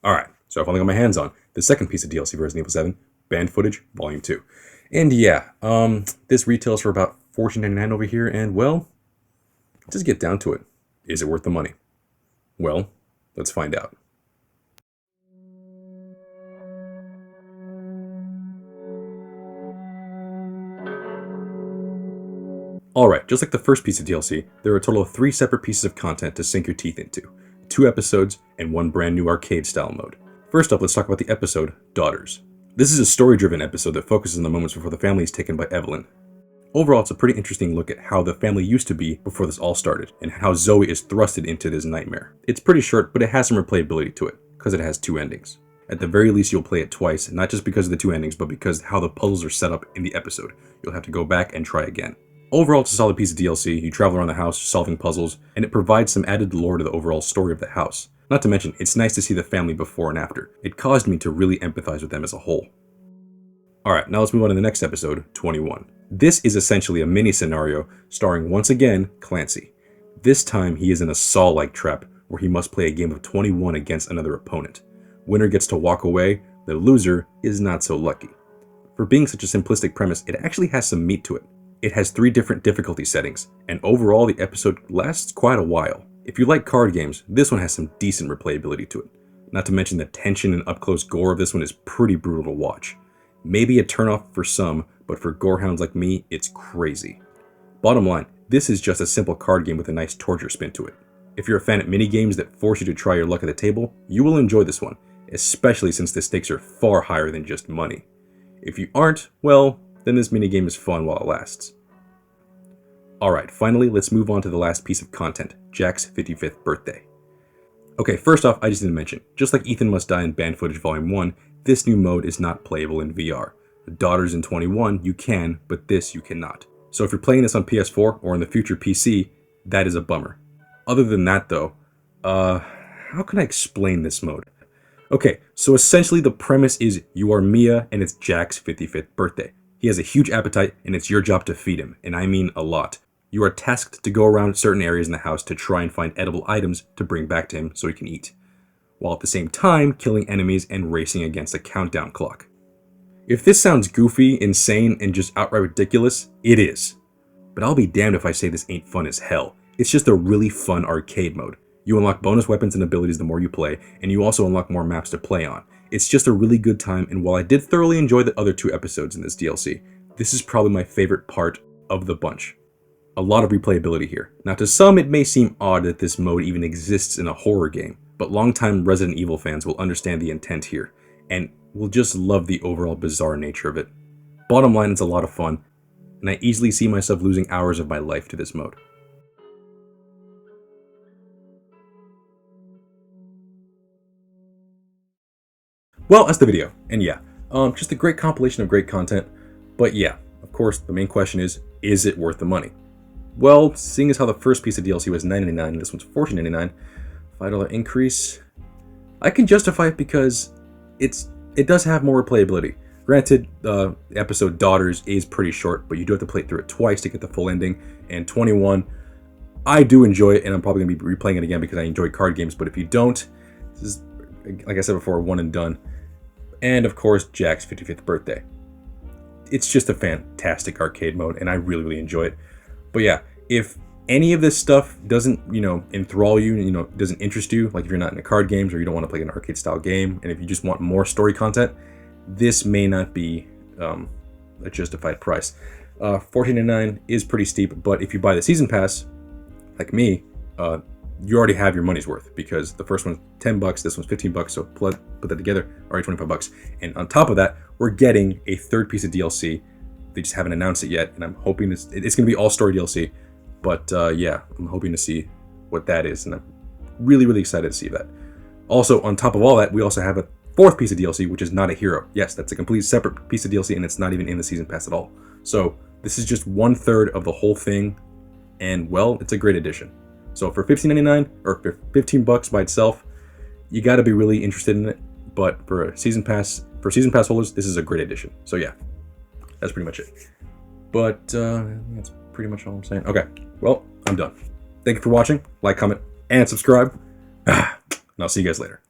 Alright, so I finally got my hands on the second piece of DLC for Resident Evil 7, Banned Footage Volume 2. And yeah, this retails for about $14.99 over here, and well, just get down to it. Is it worth the money? Well, let's find out. Alright, just like the first piece of DLC, there are a total of 3 separate pieces of content to sink your teeth into. 2 episodes, and 1 brand new arcade-style mode. First up, let's talk about the episode, Daughters. This is a story-driven episode that focuses on the moments before the family is taken by Evelyn. Overall, it's a pretty interesting look at how the family used to be before this all started, and how Zoe is thrusted into this nightmare. It's pretty short, but it has some replayability to it, because it has 2 endings. At the very least, you'll play it twice, not just because of the 2 endings, but because how the puzzles are set up in the episode. You'll have to go back and try again. Overall, it's a solid piece of DLC. You travel around the house solving puzzles, and it provides some added lore to the overall story of the house. Not to mention, it's nice to see the family before and after. It caused me to really empathize with them as a whole. Alright, now let's move on to the next episode, 21. This is essentially a mini scenario starring, once again, Clancy. This time, he is in a Saw-like trap where he must play a game of 21 against another opponent. Winner gets to walk away, the loser is not so lucky. For being such a simplistic premise, it actually has some meat to it. It has 3 different difficulty settings, and overall the episode lasts quite a while. If you like card games, this one has some decent replayability to it. Not to mention the tension and up-close gore of this one is pretty brutal to watch. Maybe a turnoff for some, but for gorehounds like me, it's crazy. Bottom line, this is just a simple card game with a nice torture spin to it. If you're a fan of minigames that force you to try your luck at the table, you will enjoy this one, especially since the stakes are far higher than just money. If you aren't, well, then this minigame is fun while it lasts. Alright, finally, let's move on to the last piece of content, Jack's 55th birthday. Okay, first off, I just didn't mention, just like Ethan Must Die in Banned Footage Volume 1, this new mode is not playable in VR. Daughters in 21, you can, but this you cannot. So if you're playing this on PS4 or in the future PC, that is a bummer. Other than that though, how can I explain this mode? Okay, so essentially the premise is you are Mia and it's Jack's 55th birthday. He has a huge appetite and it's your job to feed him, and I mean a lot. You are tasked to go around certain areas in the house to try and find edible items to bring back to him so he can eat, while at the same time killing enemies and racing against a countdown clock. If this sounds goofy, insane, and just outright ridiculous, it is. But I'll be damned if I say this ain't fun as hell. It's just a really fun arcade mode. You unlock bonus weapons and abilities the more you play, and you also unlock more maps to play on. It's just a really good time, and while I did thoroughly enjoy the other 2 episodes in this DLC, this is probably my favorite part of the bunch. A lot of replayability here. Now to some it may seem odd that this mode even exists in a horror game, but longtime Resident Evil fans will understand the intent here, and will just love the overall bizarre nature of it. Bottom line, it's a lot of fun, and I easily see myself losing hours of my life to this mode. Well, that's the video, and yeah, just a great compilation of great content, but yeah, of course, the main question is it worth the money? Well, seeing as how the first piece of DLC was $9.99 and this one's $14.99, $5 increase, I can justify it because it does have more replayability. Granted, the episode Daughters is pretty short, but you do have to play through it twice to get the full ending, and 21, I do enjoy it, and I'm probably going to be replaying it again because I enjoy card games, but if you don't, this is, like I said before, one and done. And of course, Jack's 55th birthday. It's just a fantastic arcade mode, and I really, really enjoy it. But yeah, if any of this stuff doesn't, enthrall you, doesn't interest you, like if you're not into card games or you don't want to play an arcade style game, and if you just want more story content, this may not be a justified price. $14.99 is pretty steep, but if you buy the season pass, like me, you already have your money's worth, because the first one's $10, this one's $15, so put that together, already $25. And on top of that, we're getting a 3rd piece of DLC. They just haven't announced it yet, and I'm hoping it's going to be all story DLC. But yeah, I'm hoping to see what that is, and I'm really, really excited to see that. Also, on top of all that, we also have a 4th piece of DLC, which is not a hero. Yes, that's a complete separate piece of DLC, and it's not even in the season pass at all. So this is just 1/3 of the whole thing, and well, it's a great addition. So for $15.99 or for $15 by itself, you got to be really interested in it. But for season pass holders, this is a great addition. So yeah, that's pretty much it. But that's pretty much all I'm saying. Okay, well, I'm done. Thank you for watching. Like, comment, and subscribe. And I'll see you guys later.